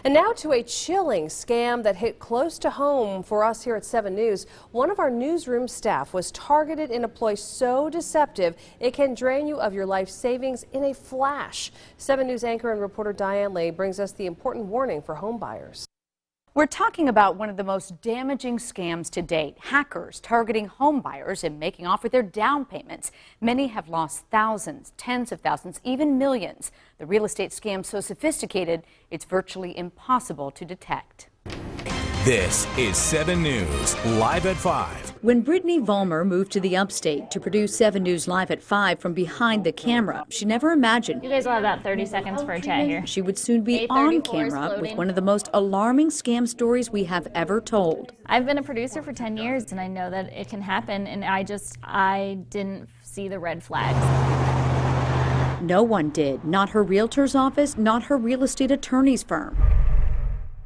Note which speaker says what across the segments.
Speaker 1: And now to a chilling scam that hit close to home for us here at 7 News. One of our newsroom staff was targeted in a ploy so deceptive it can drain you of your life savings in a flash. 7 News anchor and reporter Diane Lay brings us the important warning for home buyers.
Speaker 2: We're talking about one of the most damaging scams to date. Hackers targeting home buyers and making off with their down payments. Many have lost thousands, tens of thousands, even millions. The real estate scam so sophisticated, it's virtually impossible to detect.
Speaker 3: This is 7 News, live at 5.
Speaker 4: When Brittany Vollmer moved to the upstate to produce 7 News Live at 5 from behind the camera, she never imagined
Speaker 5: you guys will have about 30 seconds for a chat here.
Speaker 4: She would soon be on camera with one of the most alarming scam stories we have ever told.
Speaker 5: I've been a producer for 10 years and I know that it can happen, and I didn't see the red flags.
Speaker 4: No one did. Not her realtor's office, not her real estate attorney's firm.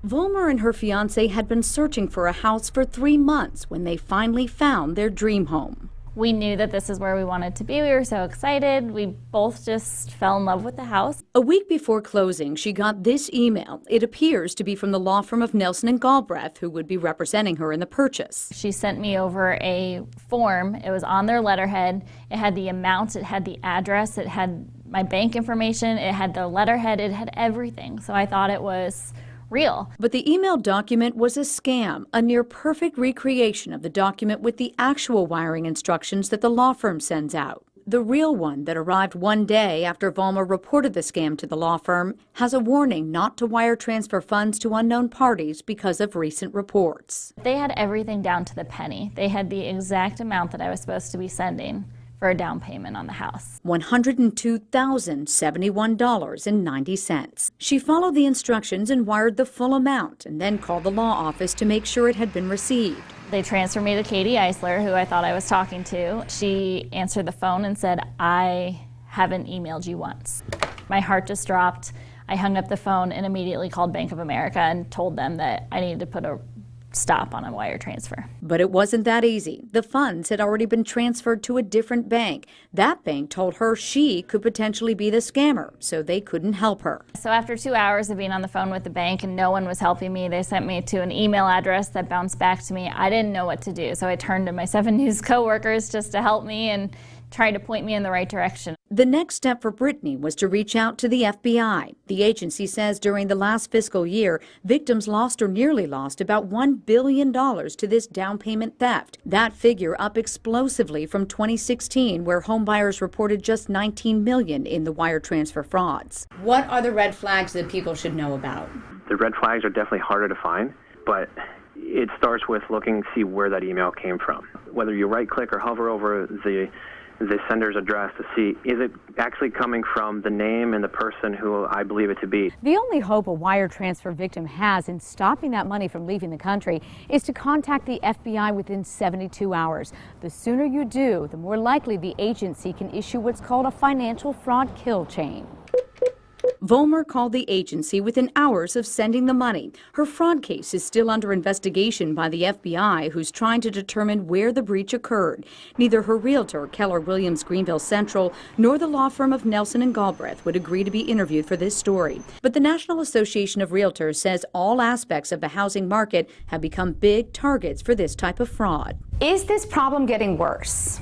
Speaker 4: Vollmer and her fiancé had been searching for a house for 3 months when they finally found their dream home.
Speaker 5: We knew that this is where we wanted to be. We were so excited. We both just fell in love with the house.
Speaker 4: A week before closing, she got this email. It appears to be from the law firm of Nelson and Galbraith, who would be representing her in the purchase.
Speaker 5: She sent me over a form. It was on their letterhead. It had the amount, it had the address, it had my bank information, it had the letterhead, it had everything. So I thought it was real.
Speaker 4: But the email document was a scam, a near perfect recreation of the document with the actual wiring instructions that the law firm sends out. The real one that arrived one day after Vollmer reported the scam to the law firm has a warning not to wire transfer funds to unknown parties because of recent reports.
Speaker 5: They had everything down to the penny. They had the exact amount that I was supposed to be sending for a down payment on the house.
Speaker 4: $102,071.90. She followed the instructions and wired the full amount and then called the law office to make sure it had been received.
Speaker 5: They transferred me to Katie Eisler, who I thought I was talking to. She answered the phone and said, "I haven't emailed you once." My heart just dropped. I hung up the phone and immediately called Bank of America and told them that I needed to put a stop on a wire transfer.
Speaker 4: But it wasn't that easy. The funds had already been transferred to a different bank. That bank told her she could potentially be the scammer, so they couldn't help her.
Speaker 5: So after 2 hours of being on the phone with the bank and no one was helping me, they sent me to an email address that bounced back to me. I didn't know what to do, so I turned to my 7 News coworkers just to help me and try to point me in the right direction.
Speaker 4: The next step for Brittany was to reach out to the FBI. The agency says during the last fiscal year, victims lost or nearly lost about $1 billion to this down payment theft. That figure up explosively from 2016, where homebuyers reported just $19 million in the wire transfer frauds.
Speaker 2: What are the red flags that people should know about?
Speaker 6: The red flags are definitely harder to find, but it starts with looking to see where that email came from. Whether you right-click or hover over the sender's address to see, is it actually coming from the name and the person who I believe it to be.
Speaker 7: The only hope a wire transfer victim has in stopping that money from leaving the country is to contact the FBI within 72 hours. The sooner you do, the more likely the agency can issue what's called a financial fraud kill chain.
Speaker 4: Vollmer called the agency within hours of sending the money. Her fraud case is still under investigation by the FBI, who's trying to determine where the breach occurred. Neither her realtor, Keller Williams Greenville Central, nor the law firm of Nelson and Galbraith would agree to be interviewed for this story. But the National Association of Realtors says all aspects of the housing market have become big targets for this type of fraud.
Speaker 2: Is this problem getting worse?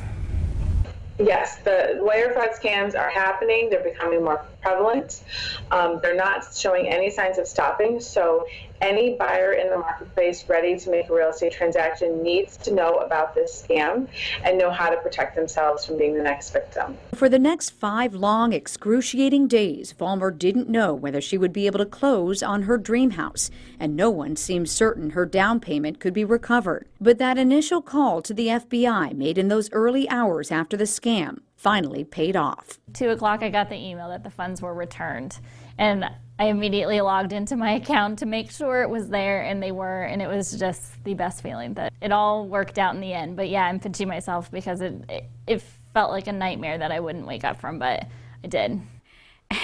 Speaker 8: Yes, the wire fraud scams are happening. They're becoming more prevalent. They're not showing any signs of stopping. So any buyer in the marketplace ready to make a real estate transaction needs to know about this scam and know how to protect themselves from being the next victim.
Speaker 4: For the next 5 long, excruciating days, Vollmer didn't know whether she would be able to close on her dream house, and no one seemed certain her down payment could be recovered. But that initial call to the FBI made in those early hours after the scam finally paid off.
Speaker 5: 2 o'clock, I got the email that the funds were returned, and I immediately logged into my account to make sure it was there, and they were, and it was just the best feeling that it all worked out in the end. But yeah, I'm pinching myself because it felt like a nightmare that I wouldn't wake up from, but I did.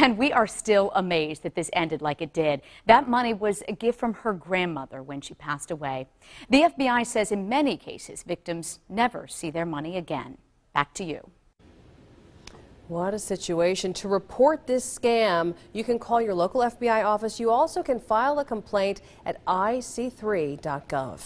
Speaker 2: And we are still amazed that this ended like it did. That money was a gift from her grandmother when she passed away. The FBI says in many cases, victims never see their money again. Back to you.
Speaker 1: What a situation. To report this scam, you can call your local FBI office. You also can file a complaint at ic3.gov.